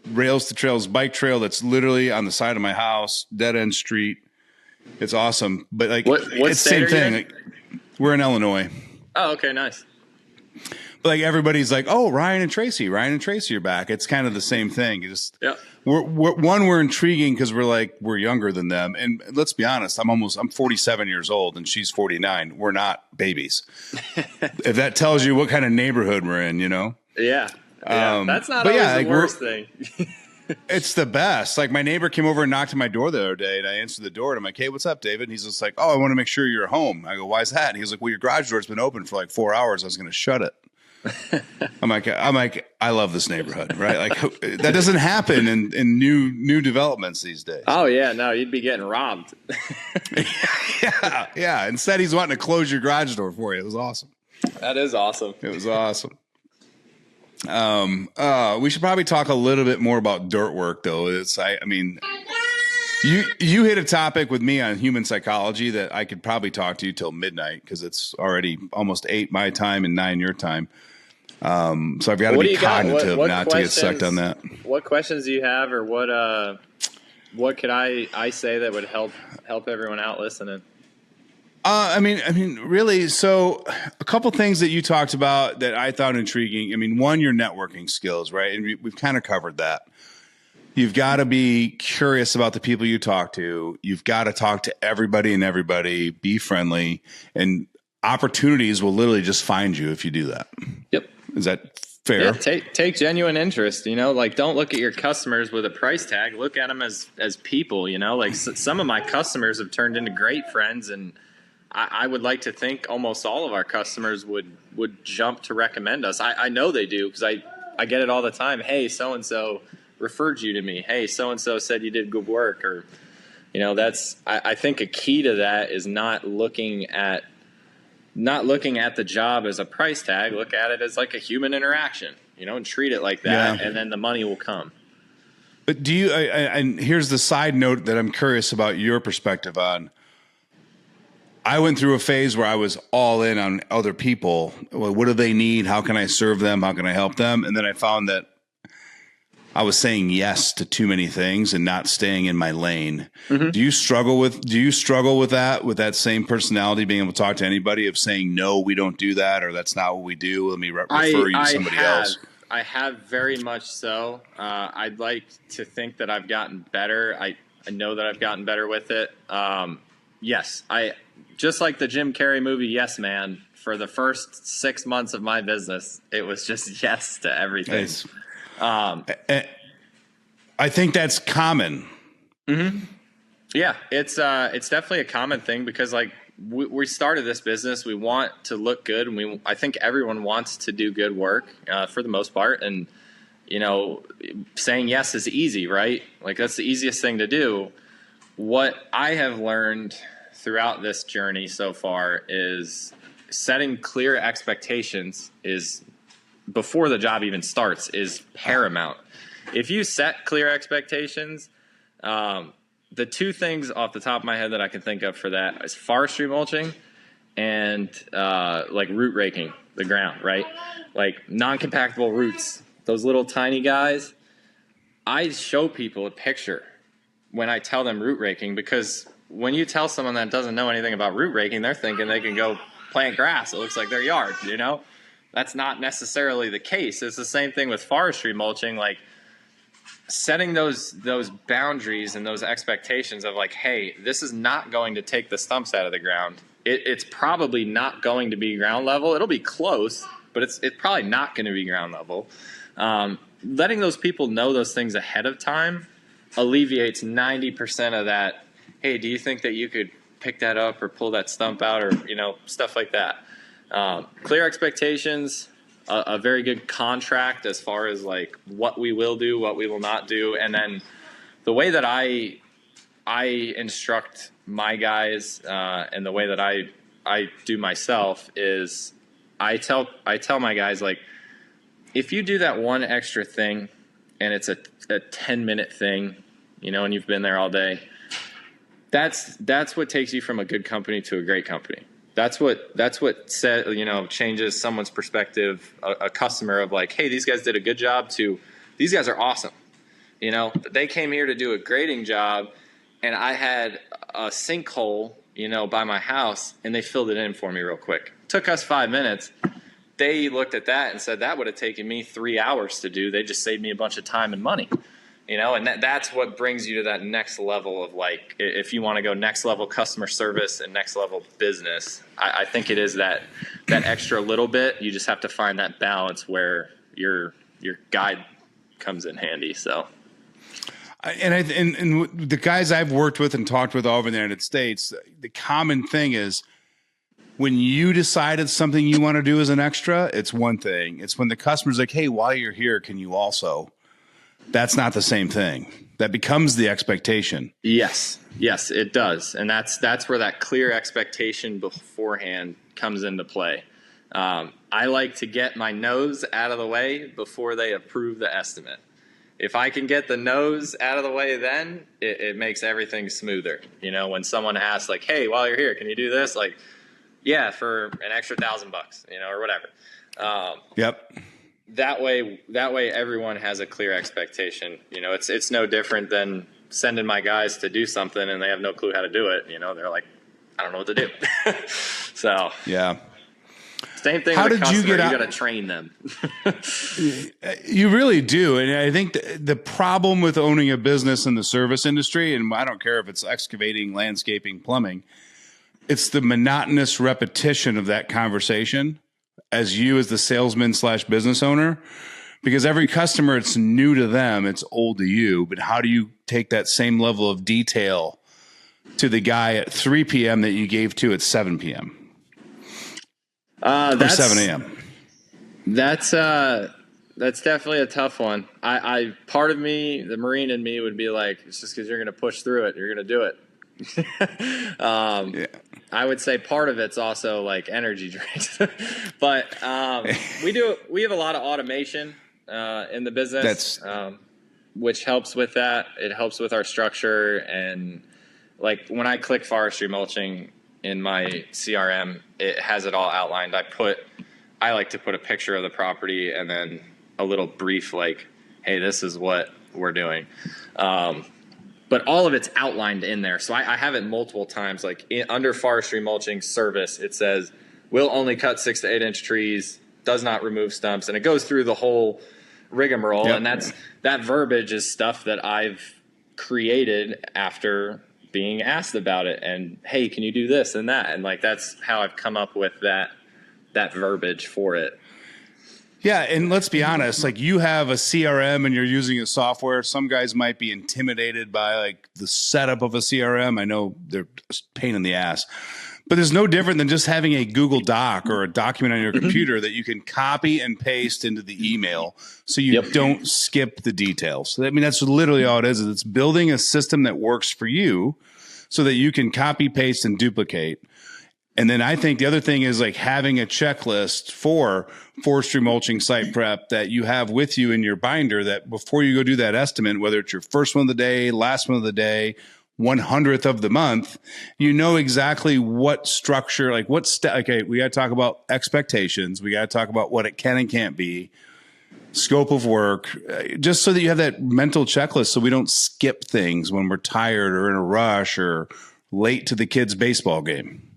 S2: Rails to Trails bike trail that's literally on the side of my house, dead end street. It's awesome. But like,
S1: what
S2: it's the same thing. Like, we're in Illinois.
S1: Oh, okay. Nice.
S2: But like, everybody's like, oh, Ryan and Tracy are back. It's kind of the same thing. It's just, yeah. We're intriguing because we're younger than them. And let's be honest, I'm 47 years old and she's 49. We're not babies. If that tells you what kind of neighborhood we're in, you know?
S1: Yeah. That's not always the worst thing.
S2: It's the best. Like, my neighbor came over and knocked on my door the other day, and I answered the door, and I'm like, hey, what's up, David? And he's just like, oh, I want to make sure you're home. I go, why is that? And he was like, well, your garage door's been open for like 4 hours. I was going to shut it. I'm like, I love this neighborhood, right? Like, that doesn't happen in new developments these days.
S1: Oh yeah, no, you'd be getting robbed.
S2: yeah. Instead, he's wanting to close your garage door for you. It was awesome.
S1: That is awesome.
S2: It was awesome. We should probably talk a little bit more about dirt work, though. You hit a topic with me on human psychology that I could probably talk to you till midnight because it's already almost 8 my time and 9 your time. So I've got to be cognitive not to get sucked on that.
S1: What questions do you have, or what could I say that would help everyone out listening?
S2: Really. So a couple things that you talked about that I thought intriguing. I mean, one, your networking skills, right? And we've kind of covered that. You've got to be curious about the people you talk to. You've got to talk to everybody and everybody, be friendly, and opportunities will literally just find you if you do that. Yep. Is that fair?
S1: Yeah, take genuine interest, like, don't look at your customers with a price tag. Look at them as people, like some of my customers have turned into great friends, and I would like to think almost all of our customers would jump to recommend us. I know they do because I get it all the time. Hey, so-and-so referred you to me. Hey, so-and-so said you did good work. Or, I think a key to that is not looking at the job as a price tag. Look at it as like a human interaction, and treat it like that. Yeah. And then the money will come.
S2: But do you, and here's the side note that I'm curious about your perspective on. I went through a phase where I was all in on other people. Well, what do they need? How can I serve them? How can I help them? And then I found that I was saying yes to too many things and not staying in my lane. Mm-hmm. Do you struggle with that same personality, being able to talk to anybody, of saying, no, we don't do that, or that's not what we do? Let me refer you to somebody else.
S1: I have very much so. I'd like to think that I've gotten better. I know that I've gotten better with it. Yes, just like the Jim Carrey movie, Yes Man, for the first 6 months of my business, it was just yes to everything.
S2: Nice. I think that's common.
S1: Mm-hmm. Yeah, it's definitely a common thing because like we started this business. We want to look good, and I think everyone wants to do good work for the most part. And saying yes is easy, right? Like that's the easiest thing to do. What I have learned throughout this journey so far is setting clear expectations is before the job even starts is paramount. If you set clear expectations, the two things off the top of my head that I can think of for that is forestry mulching and like root raking the ground, right? Like non-compactable roots, those little tiny guys. I show people a picture when I tell them root raking, because when you tell someone that doesn't know anything about root raking, they're thinking they can go plant grass. It looks like their yard, That's not necessarily the case. It's the same thing with forestry mulching, like setting those boundaries and those expectations of like, hey, this is not going to take the stumps out of the ground. It's probably not going to be ground level. It'll be close, but it's probably not going to be ground level. Letting those people know those things ahead of time alleviates 90% of that. Hey, do you think that you could pick that up or pull that stump out, or stuff like that? Clear expectations, a very good contract as far as like what we will do, what we will not do, and then the way that I instruct my guys and the way that I do myself is I tell my guys, like, if you do that one extra thing and it's a 10-minute thing, and you've been there all day, that's what takes you from a good company to a great company. That's what changes someone's perspective, a customer, of like, hey, these guys did a good job, to these guys are awesome. They came here to do a grading job, and I had a sinkhole, by my house, and they filled it in for me real quick. Took us 5 minutes. They looked at that and said that would have taken me 3 hours to do. They just saved me a bunch of time and money. And that's what brings you to that next level of, like, if you want to go next level customer service and next level business, I think it is that extra little bit. You just have to find that balance where your guide comes in handy. So,
S2: and the guys I've worked with and talked with all over the United States, the common thing is when you decided something you want to do as an extra, it's one thing. It's when the customer's like, hey, while you're here, can you also? That's not the same thing. That becomes the expectation.
S1: Yes, it does. And that's where that clear expectation beforehand comes into play. I like to get my no's out of the way before they approve the estimate. If I can get the no's out of the way, then it makes everything smoother. When someone asks, like, hey, while you're here, can you do this? Like, yeah, for an extra $1,000, or whatever.
S2: Yep.
S1: That way everyone has a clear expectation. It's no different than sending my guys to do something and they have no clue how to do it. They're like, I don't know what to do. So
S2: yeah.
S1: Same thing with a customer. You got to train them.
S2: You really do. And I think the problem with owning a business in the service industry, and I don't care if it's excavating, landscaping, plumbing, it's the monotonous repetition of that conversation as the salesman / business owner, because every customer, it's new to them, it's old to you. But how do you take that same level of detail to the guy at 3 p.m. that you gave to at 7 p.m. Or 7 a.m.?
S1: That's definitely a tough one. I part of me, the Marine in me, would be like, it's just because you're going to push through it, you're going to do it. Yeah. I would say part of it's also like energy drinks, but we have a lot of automation in the business, which helps with that. It helps with our structure, and like when I click forestry mulching in my CRM, it has it all outlined. I like to put a picture of the property and then a little brief, like, hey, this is what we're doing. But all of it's outlined in there. So I have it multiple times, like under forestry mulching service, it says, we'll only cut 6 to 8 inch trees, does not remove stumps. And it goes through the whole rigmarole. Yep. And that verbiage is stuff that I've created after being asked about it. And, hey, can you do this and that? And like, that's how I've come up with that verbiage for it.
S2: Yeah, and let's be honest, like you have a CRM and you're using a software. Some guys might be intimidated by like the setup of a CRM. I know they're a pain in the ass, but there's no different than just having a Google Doc or a document on your computer that you can copy and paste into the email so you don't skip the details. I mean, that's literally all it is. It's building a system that works for you so that you can copy, paste, and duplicate. And then I think the other thing is like having a checklist for forestry mulching site prep that you have with you in your binder, that before you go do that estimate, whether it's your first one of the day, last one of the day, 100th of the month, you know exactly what structure, like what step. Okay, we got to talk about expectations. We got to talk about what it can and can't be, scope of work, just so that you have that mental checklist so we don't skip things when we're tired or in a rush or late to the kids' baseball game.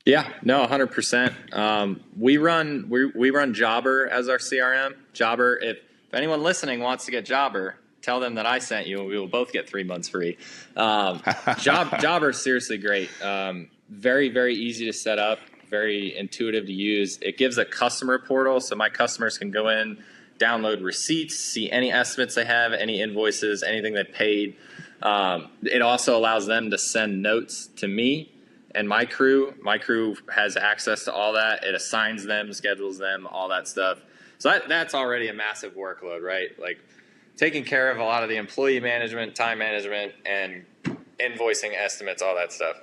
S1: Yeah, no, 100%. We run Jobber as our CRM. Jobber, if anyone listening wants to get Jobber, tell them that I sent you and we will both get 3 months free. Jobber is seriously great. Very, very easy to set up, very intuitive to use. It gives a customer portal so my customers can go in, download receipts, see any estimates they have, any invoices, anything they paid. It also allows them to send notes to me and my crew. My crew has access to all that. It assigns them, schedules them, all that stuff. So that's already a massive workload, right? Like taking care of a lot of the employee management, time management, and invoicing estimates, all that stuff.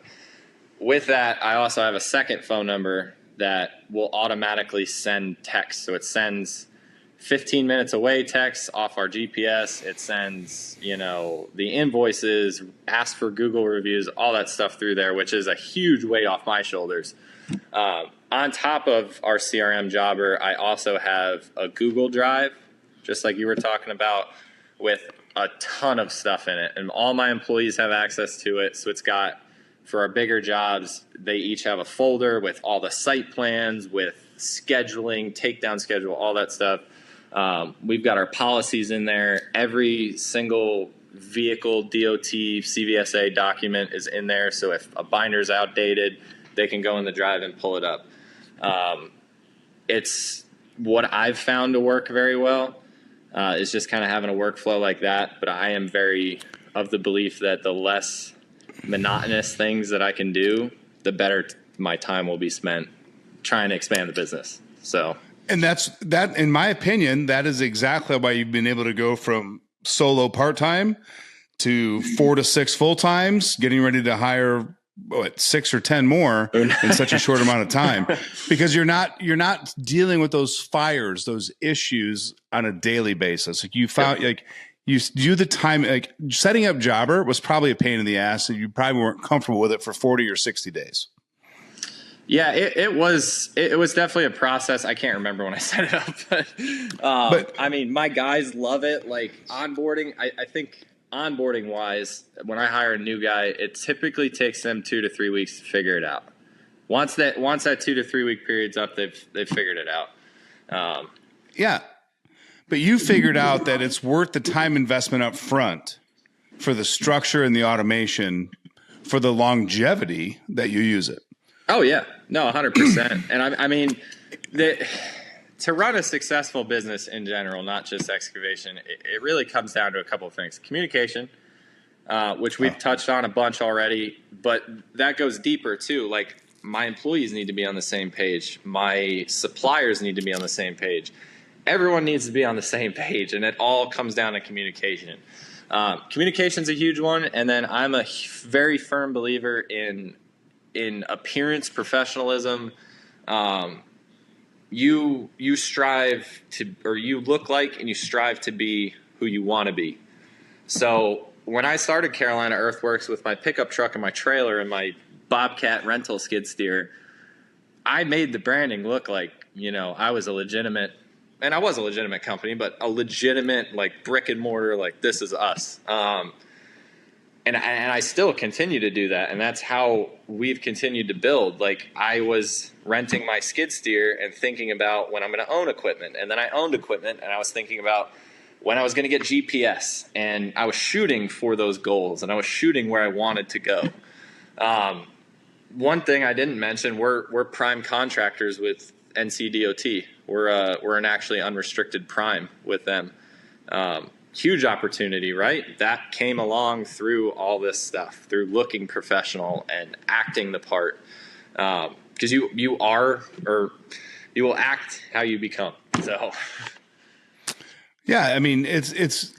S1: With that, I also have a second phone number that will automatically send text. So it sends 15 minutes away text off our GPS. It sends, the invoices, asks for Google reviews, all that stuff through there, which is a huge weight off my shoulders. On top of our CRM Jobber, I also have a Google Drive, just like you were talking about, with a ton of stuff in it. And all my employees have access to it. So it's got, for our bigger jobs, they each have a folder with all the site plans, with scheduling, takedown schedule, all that stuff. We've got our policies in there. Every single vehicle, DOT, CVSA document is in there. So if a binder's outdated, they can go in the drive and pull it up. It's what I've found to work very well, is just kind of having a workflow like that. But I am very of the belief that the less monotonous things that I can do, the better my time will be spent trying to expand the business. So.
S2: And that, in my opinion, that is exactly why you've been able to go from solo part-time to 4 to 6 full-times, getting ready to hire 6 or 10 more in such a short amount of time, because you're not dealing with those fires, those issues on a daily basis. Like you found, like you do the time, like setting up Jobber was probably a pain in the ass, and you probably weren't comfortable with it for 40 or 60 days.
S1: Yeah, it was definitely a process. I can't remember when I set it up, but I mean, my guys love it. Like onboarding, I think onboarding wise, when I hire a new guy, it typically takes them 2 to 3 weeks to figure it out. Once that 2 to 3 week period's up, they've figured it out.
S2: Yeah, but you figured out that it's worth the time investment up front for the structure and the automation for the longevity that you use it.
S1: Oh yeah, no, 100%. And I mean, to run a successful business in general, not just excavation, it really comes down to a couple of things. Communication, which we've touched on a bunch already, but that goes deeper too. Like my employees need to be on the same page. My suppliers need to be on the same page. Everyone needs to be on the same page, and it all comes down to communication. Communication's a huge one, and then I'm a very firm believer in appearance, professionalism. You strive to, or you look like and you strive to be who you want to be. So when I started Carolina EarthWerx with my pickup truck and my trailer and my Bobcat rental skid steer, I made the branding look like, I was a legitimate, and I was a legitimate company, but a legitimate like brick and mortar, like this is us. And I still continue to do that, and that's how we've continued to build. Like I was renting my skid steer and thinking about when I'm going to own equipment, and then I owned equipment, and I was thinking about when I was going to get GPS, and I was shooting for those goals, and I was shooting where I wanted to go. One thing I didn't mention, we're prime contractors with NCDOT. We're an actually unrestricted prime with them. Huge opportunity, right? That came along through all this stuff, through looking professional and acting the part. Because you will act how you become. So,
S2: yeah, I mean, it's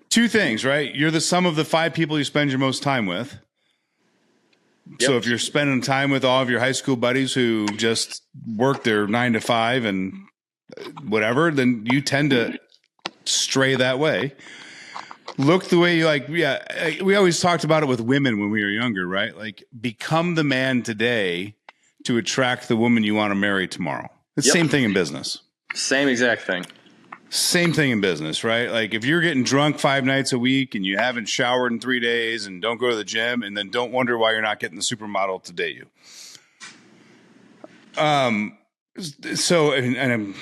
S2: two things, right? You're the sum of the 5 people you spend your most time with. Yep. So if you're spending time with all of your high school buddies who just work their 9 to 5 and whatever, then you tend to stray that way. Look the way you like. Yeah, we always talked about it with women when we were younger, right? Like, become the man today to attract the woman you want to marry tomorrow. It's the same thing in business.
S1: Same exact thing.
S2: Same thing in business, right? Like, if you're getting drunk 5 nights a week and you haven't showered in 3 days and don't go to the gym, and then don't wonder why you're not getting the supermodel to date you. So, and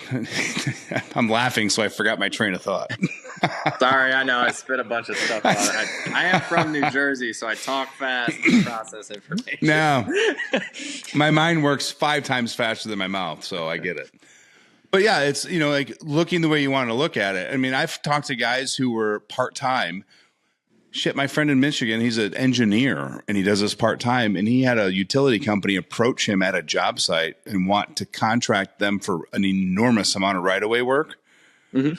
S2: I'm laughing, so I forgot my train of thought.
S1: Sorry, I know I spit a bunch of stuff on it. I am from New Jersey, so I talk fast and process information.
S2: No, my mind works 5 times faster than my mouth, so I get it. But yeah, it's, like looking the way you want to look at it. I mean, I've talked to guys who were part-time. Shit, my friend in Michigan, he's an engineer and he does this part-time, and he had a utility company approach him at a job site and want to contract them for an enormous amount of right-of-way work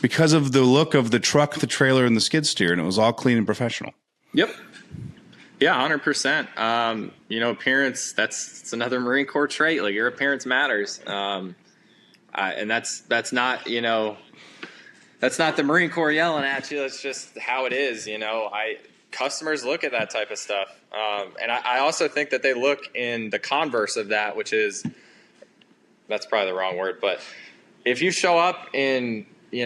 S2: because of the look of the truck, the trailer, and the skid steer, and it was all clean and professional.
S1: Yep. Yeah, 100%. Appearance, that's another Marine Corps trait. Like, your appearance matters. And that's not, that's not the Marine Corps yelling at you. That's just how it is. Customers look at that type of stuff. And I also think that they look in the converse of that, which is, that's probably the wrong word, but if you show up in, I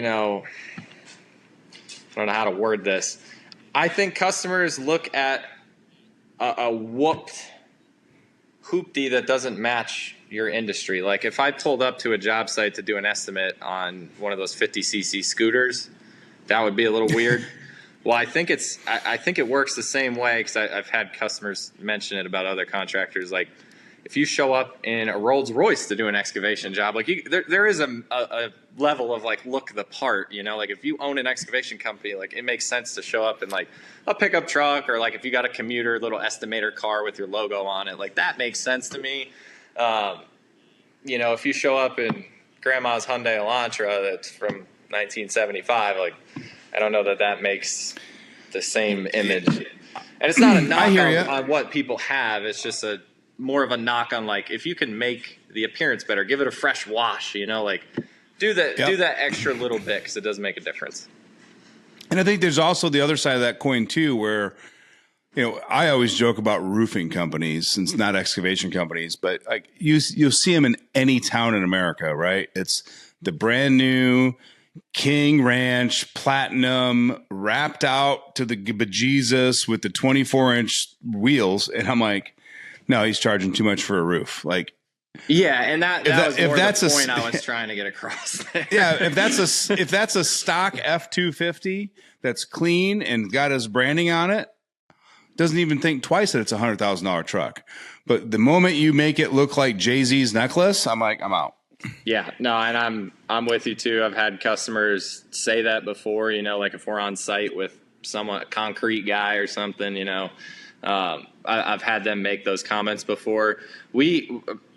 S1: don't know how to word this. I think customers look at a whooped hoopty that doesn't match your industry. Like, if I pulled up to a job site to do an estimate on one of those 50cc scooters, that would be a little weird. Well, I think it works the same way, because I've had customers mention it about other contractors. Like, if you show up in a Rolls Royce to do an excavation job, like, there is a level of, like, look the part, like, if you own an excavation company, like, it makes sense to show up in, like, a pickup truck, or, like, if you got a commuter little estimator car with your logo on it, like, that makes sense to me. If you show up in grandma's Hyundai Elantra that's from 1975, like, I don't know that makes the same image. And it's not a knock on what people have. It's just more of a knock on, like, if you can make the appearance better, give it a fresh wash, like, do that extra little bit, because it does make a difference.
S2: And I think there's also the other side of that coin too, where, I always joke about roofing companies, since not excavation companies, but like you'll see them in any town in America, right? It's the brand new King Ranch Platinum wrapped out to the bejesus with the 24-inch wheels. And I'm like, no, he's charging too much for a roof. Like,
S1: yeah, and that was more the point I was trying to get across there.
S2: Yeah, if that's a stock F-250 that's clean and got his branding on it, doesn't even think twice that it's a $100,000 truck. But the moment you make it look like Jay-Z's necklace, I'm like, I'm out.
S1: Yeah, no, and I'm with you too. I've had customers say that before, like if we're on site with a concrete guy or something, I've had them make those comments before.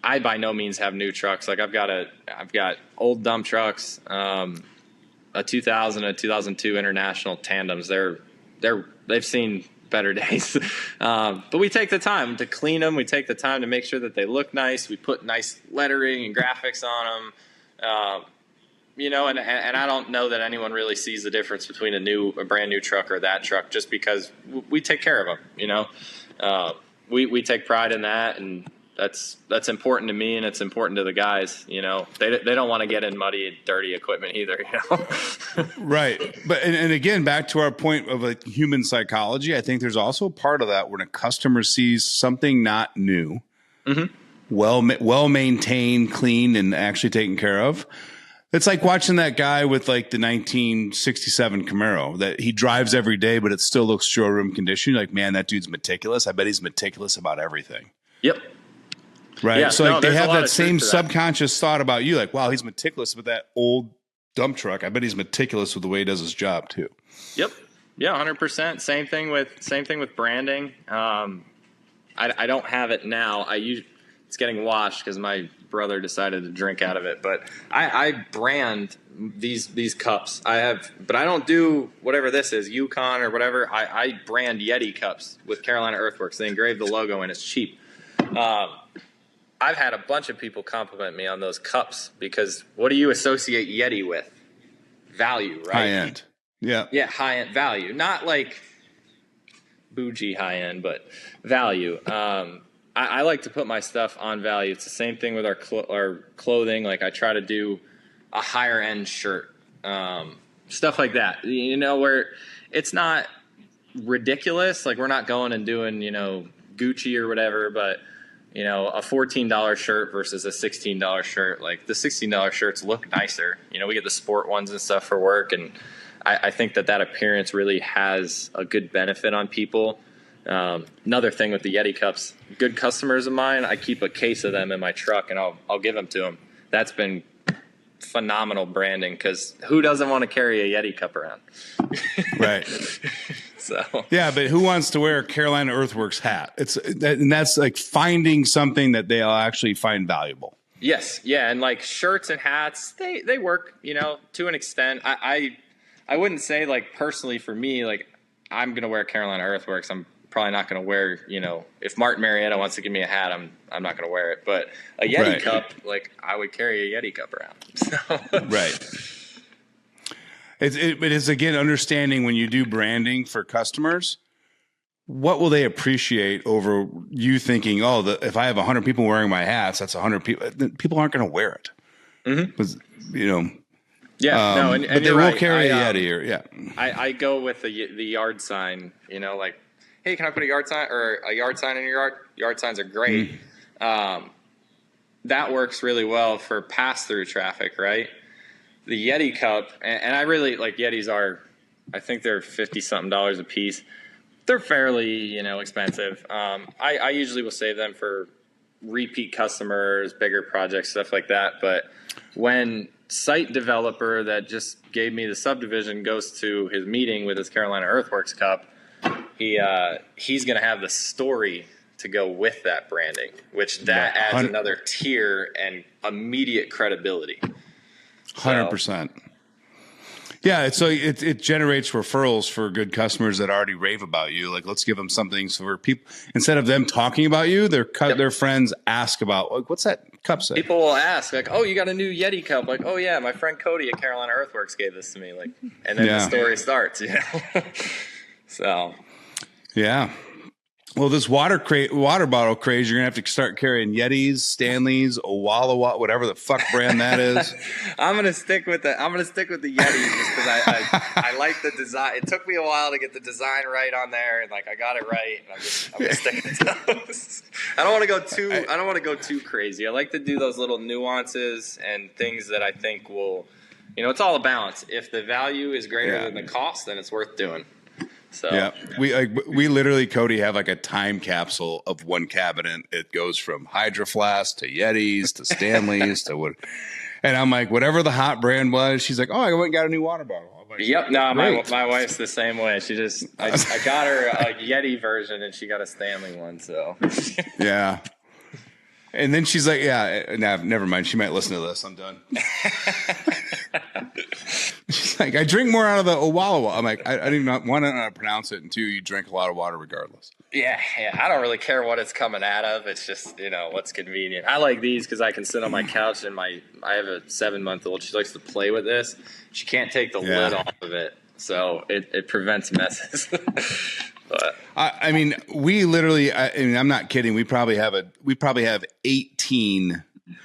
S1: I by no means have new trucks. Like, I've got old dump trucks, a 2000, a 2002 International tandems. They've seen better days. But we take the time to clean them. We take the time to make sure that they look nice. We put nice lettering and graphics on them. And I don't know that anyone really sees the difference between a brand new truck or that truck, just because we take care of them. We take pride in that, and that's important to me, and it's important to the guys. They don't want to get in muddy, dirty equipment either.
S2: Right. But and again, back to our point of like human psychology, I think there's also a part of that when a customer sees something not new, well maintained, clean, and actually taken care of. It's like watching that guy with like the 1967 Camaro that he drives every day, but it still looks showroom condition. You're like, man, that dude's meticulous. I bet he's meticulous about everything.
S1: Yep.
S2: Right.
S1: Yeah,
S2: So
S1: no,
S2: like they
S1: there's a
S2: have
S1: lot
S2: that
S1: of
S2: same
S1: truth to that.
S2: subconscious thought about you. Like, wow, he's meticulous with that old dump truck. I bet he's meticulous with the way he does his job too.
S1: Yep. Yeah, 100%. Same thing with branding. I don't have it now. It's getting washed because my brother decided to drink out of it. But I brand these cups. But I don't do whatever this is, Yukon or whatever. I brand Yeti cups with Carolina EarthWerx. They engrave the logo and it's cheap. I've had a bunch of people compliment me on those cups because what do you associate Yeti with? Value, right?
S2: High end. Yeah.
S1: Yeah, high end value, not like bougie high end, but value. I like to put my stuff on value. It's the same thing with our clothing. Like I try to do a higher end shirt, stuff like that. You know, where it's not ridiculous. Like we're not going and doing Gucci or whatever, but a $14 shirt versus a $16 shirt. Like the $16 shirts look nicer. We get the sport ones and stuff for work, and I think that appearance really has a good benefit on people. Another thing with the Yeti cups, good customers of mine, I keep a case of them in my truck and I'll give them to them. That's been phenomenal branding because who doesn't want to carry a Yeti cup around?
S2: Right.
S1: So
S2: yeah, but who wants to wear a Carolina EarthWerx hat? And that's like finding something that they'll actually find valuable.
S1: Yes, yeah, and like shirts and hats, they work, to an extent. I wouldn't say like personally for me, like I'm gonna wear Carolina EarthWerx. I'm probably not gonna wear, if Martin Marietta wants to give me a hat, I'm not gonna wear it. But a Yeti cup, like I would carry a Yeti cup around. So.
S2: Right. It is again understanding when you do branding for customers, what will they appreciate over you thinking, if I have 100 people wearing my hats, that's 100 people. People aren't going to wear it. Mm-hmm.
S1: Yeah, no, and
S2: but they will carry a Yeti or
S1: I go with the yard sign. Like, hey, can I put a yard sign or a yard sign in your yard? Yard signs are great. That works really well for pass-through traffic, right? The Yeti cup, and I really like Yetis I think they're $50-something a piece. They're fairly, expensive. I usually will save them for repeat customers, bigger projects, stuff like that. But when site developer that just gave me the subdivision goes to his meeting with his Carolina EarthWerx cup, he's going to have the story to go with that branding, which adds another tier and immediate credibility.
S2: 100%. Yeah, so it generates referrals for good customers that already rave about you. Like, let's give them something so for people, instead of them talking about you, their friends ask about, like, what's that cup say?
S1: People will ask, like, oh, you got a new Yeti cup. Like, oh, yeah, my friend Cody at Carolina EarthWerx gave this to me. Like, and then the story starts, So.
S2: Yeah. Well, this water bottle craze, you're gonna have to start carrying Yetis, Stanleys, Owala, whatever the fuck brand that is.
S1: I'm gonna stick with the Yetis just because I like the design. It took me a while to get the design right on there, and like I got it right, and I'm gonna stick with those. I don't want to go too crazy. I like to do those little nuances and things that I think will, it's all a balance. If the value is greater than the cost, then it's worth doing. So
S2: yeah, we literally, Cody, have like a time capsule of one cabinet. It goes from Hydro Flask to Yetis to Stanleys to what, and I'm like, whatever the hot brand was, she's like, oh, I went and got a new water bottle. I'm like,
S1: yep, no, my wife's the same way. She just I got her a Yeti version and she got a Stanley one. So
S2: yeah. And then she's like, yeah, never mind. She might listen to this. I'm done. She's like, I drink more out of the Owala. I'm like, I don't even want to pronounce it. And two, you drink a lot of water regardless.
S1: Yeah. I don't really care what it's coming out of. It's just, what's convenient. I like these because I can sit on my couch and I have a 7-month-old. She likes to play with this. She can't take the lid off of it. So it prevents messes. But
S2: I mean, we literally, I'm not kidding. We probably have 18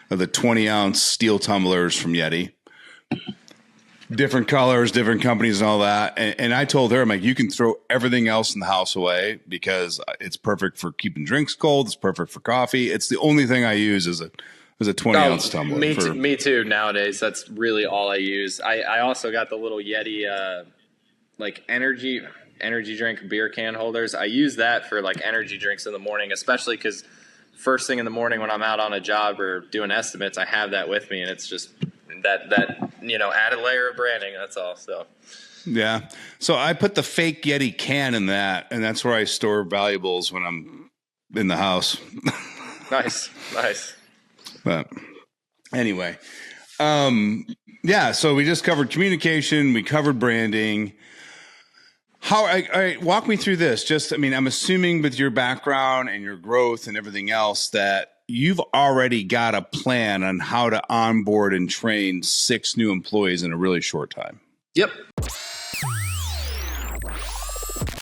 S2: of the 20-ounce steel tumblers from Yeti. Different colors, different companies and all that. And I told her, I'm like, you can throw everything else in the house away because it's perfect for keeping drinks cold. It's perfect for coffee. It's the only thing I use is a 20-ounce tumbler.
S1: Me too. Nowadays, that's really all I use. I also got the little Yeti, like energy drink beer can holders. I use that for like energy drinks in the morning, especially because first thing in the morning when I'm out on a job or doing estimates, I have that with me, and it's just that added layer of branding. That's all. So.
S2: Yeah. So I put the fake Yeti can in that, and that's where I store valuables when I'm in the house.
S1: Nice.
S2: But anyway, yeah. So we just covered communication. We covered branding. All right, walk me through this. I'm assuming with your background and your growth and everything else that you've already got a plan on how to onboard and train 6 new employees in a really short time.
S1: Yep.